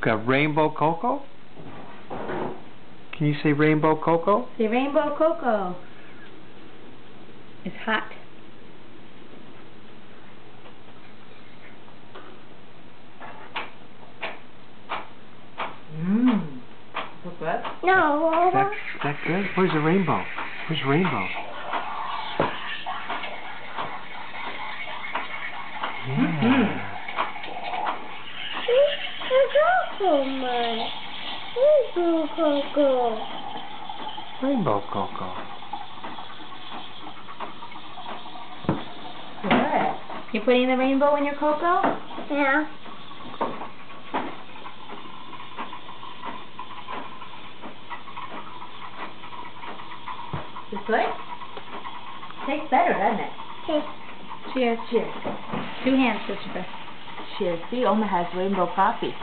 Got rainbow cocoa? Can you say rainbow cocoa? Say rainbow cocoa. It's hot. Look good? No. Is that good? Where's the rainbow? Where's rainbow? Yeah. Rainbow cocoa. Good. You putting the rainbow in your cocoa? Yeah. Is it good? Tastes better, doesn't it? Okay. Cheers. Cheers. 2 hands, Sister. Cheers. See, Oma has rainbow coffee.